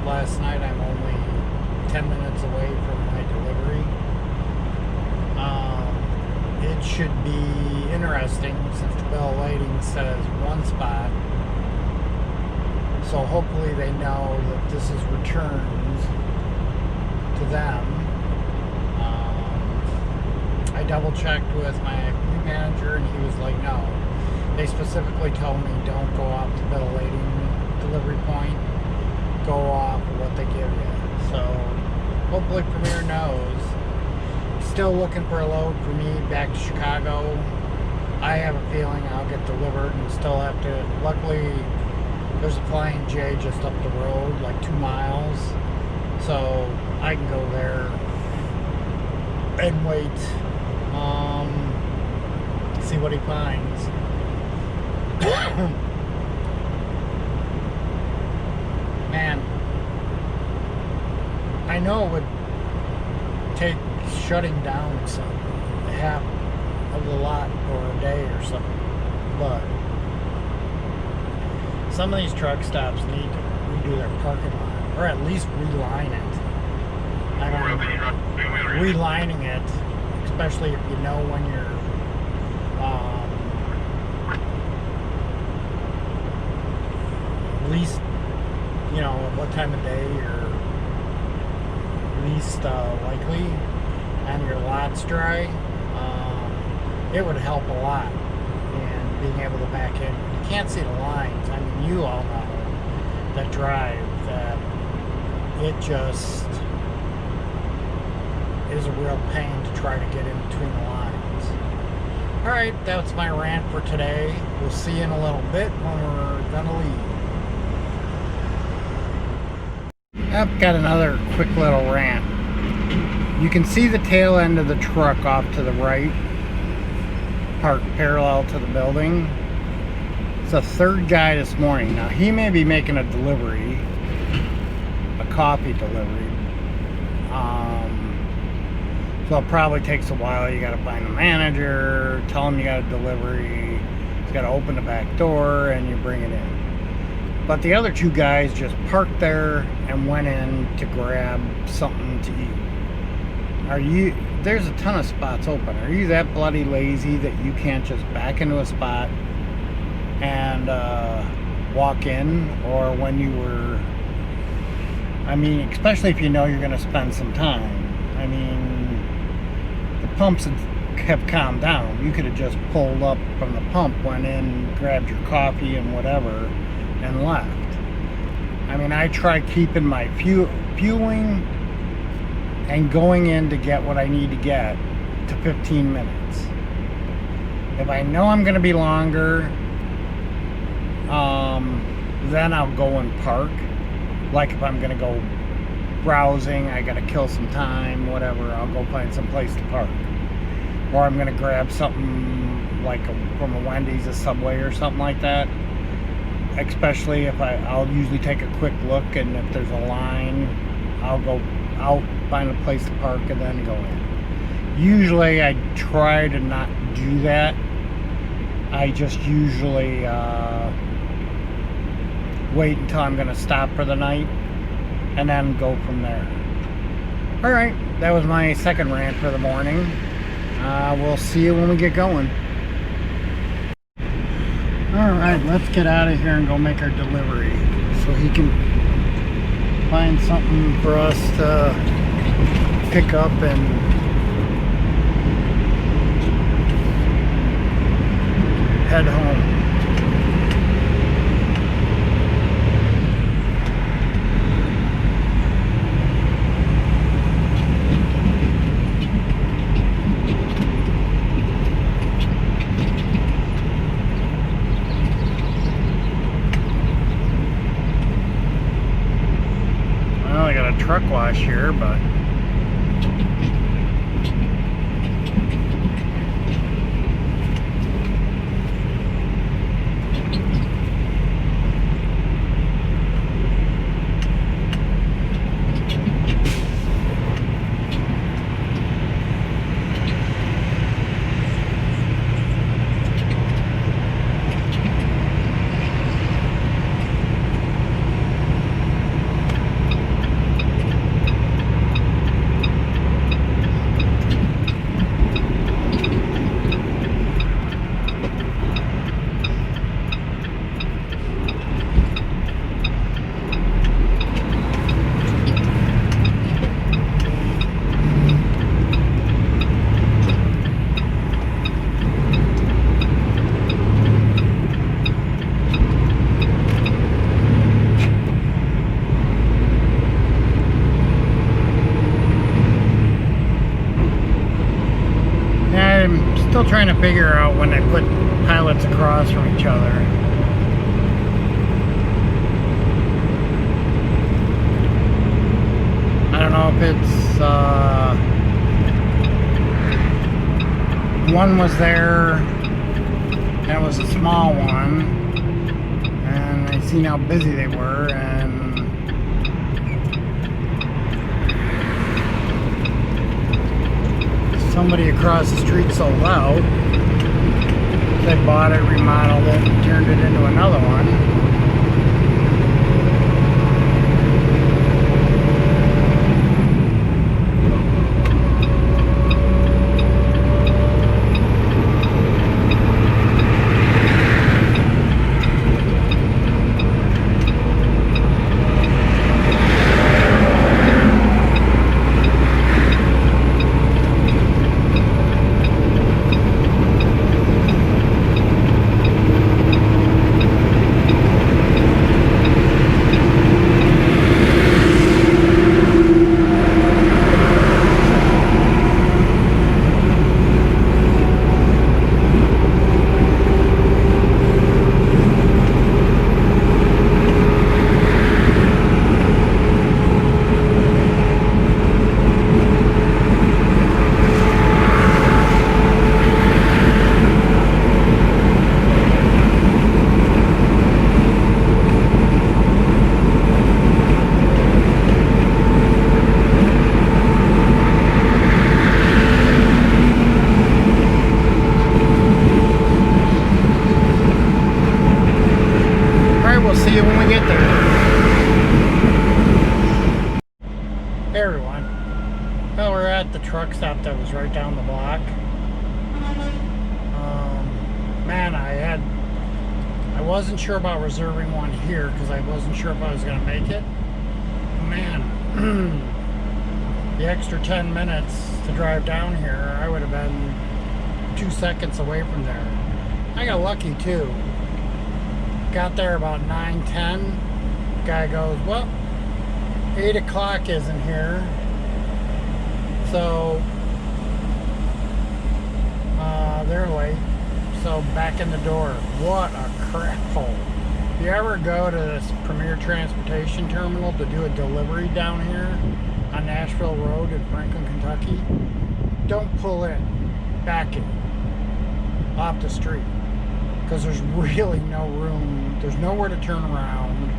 said last night, I'm only 10 minutes away from my delivery. It should be interesting since the bill of lading says one spot. So hopefully they know that this is returns to them. I double checked with my fleet manager and he was like, no. They specifically told me don't go off the bill of lading delivery point. Go off of what they give you. So hopefully Premier knows. Still looking for a load for me back to Chicago. I have a feeling I'll get delivered and still have to. Luckily, there's a Flying J just up the road, like 2 miles. So I can go there and wait. See what he finds. Man, I know it would take shutting down half of the lot for a day or something, but some of these truck stops need to redo their parking lot, or at least reline it. I mean, relining it, especially if you know when you're least, you know, what time of day you're least likely and your lot's dry, it would help a lot in being able to back in. You can't see the lines. I mean, you all know that drive, that it just is a real pain to try to get in between the lines. Alright, that's my rant for today. We'll see you in a little bit when we're gonna leave. I've got another quick little rant. You can see the tail end of the truck off to the right, parked parallel to the building. It's a third guy this morning. Now he may be making a delivery, a coffee delivery. So it probably takes a while. You got to find the manager, tell him you got a delivery. He's got to open the back door and you bring it in. But the other 2 guys just parked there and went in to grab something to eat. There's a ton of spots open. Are you that bloody lazy that you can't just back into a spot and walk in? Or when you were, I mean, especially if you know you're going to spend some time. I mean, the pumps have calmed down. You could have just pulled up from the pump, went in, grabbed your coffee and whatever, and left. I mean, I try keeping my fueling and going in to get what I need to get to 15 minutes. If I know I'm going to be longer, then I'll go and park. Like if I'm going to go browsing, I got to kill some time, whatever, I'll go find some place to park. Or I'm going to grab something like from a Wendy's, a Subway or something like that. Especially if I'll usually take a quick look, and if there's a line, I'll go out, find a place to park, and then go in. Usually I try to not do that. I just usually wait until I'm going to stop for the night and then go from there. Alright, that was my second rant for the morning. We'll see you when we get going. Alright, let's get out of here and go make our delivery so he can find something for us to pick up and head home. I got a truck wash here, but trying to figure out when they put pallets across from each other. I don't know if it's one was there and it was a small one, and I seen how busy they were, and somebody across the street sold out. They bought it, remodeled it, and turned it into another one. See you when we get there. Hey everyone. Well, we're at the truck stop that was right down the block. Man, I wasn't sure about reserving one here because I wasn't sure if I was going to make it. Man, the extra 10 minutes to drive down here, I would have been 2 seconds away from there. I got lucky too. Got there about 9:10. Guy goes, well, 8 o'clock isn't here, so they're late, so back in the door. What a crap hole. If you ever go to this Premier Transportation Terminal to do a delivery down here on Nashville Road in Franklin, Kentucky, don't pull in, back in off the street, because there's really no room, there's nowhere to turn around,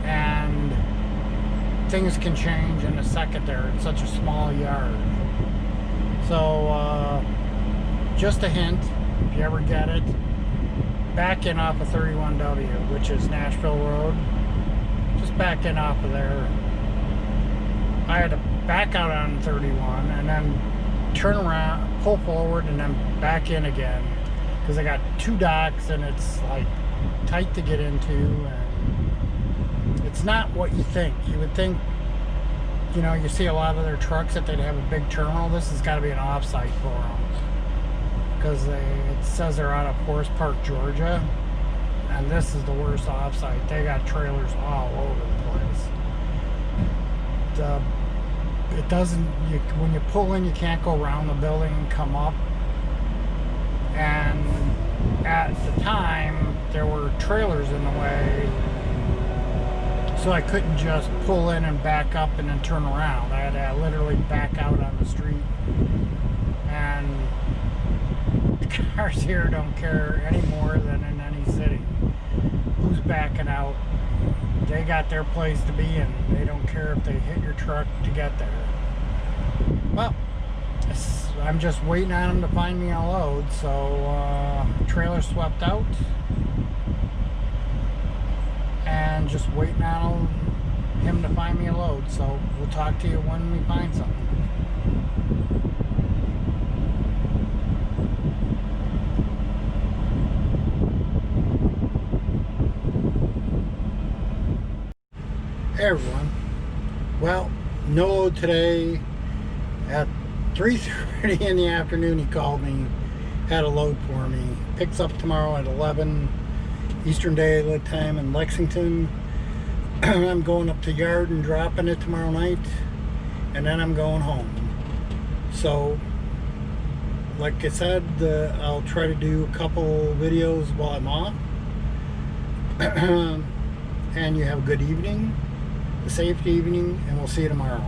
and things can change in a second there. It's such a small yard. So just a hint, if you ever get it, back in off of 31W, which is Nashville Road. Just back in off of there. I had to back out on 31 and then turn around, pull forward, and then back in again, because I got 2 docks and it's like tight to get into, and it's not what you think. You would think, you know, you see a lot of their trucks that they'd have a big terminal. This has got to be an off-site for them, because it says they're out of Forest Park, Georgia, and this is the worst off-site. They got trailers all over the place. It doesn't, when you pull in, you can't go around the building and come up. And at the time, there were trailers in the way, so I couldn't just pull in and back up and then turn around. I had to literally back out on the street. And the cars here don't care any more than in any city who's backing out. They got their place to be in. They don't care if they hit your truck to get there. Well, I'm just waiting on them to find me a load. So trailer swept out, and just waiting on him to find me a load. So we'll talk to you when we find something. Hey everyone. Well, no load today. At 3:30 in the afternoon, he called me, had a load for me. Picks up tomorrow at 11 Eastern Daylight Time in Lexington. I'm going up to yard and dropping it tomorrow night, and then I'm going home. So like I said, I'll try to do a couple videos while I'm off. And you have a good evening, a safe evening, and we'll see you tomorrow.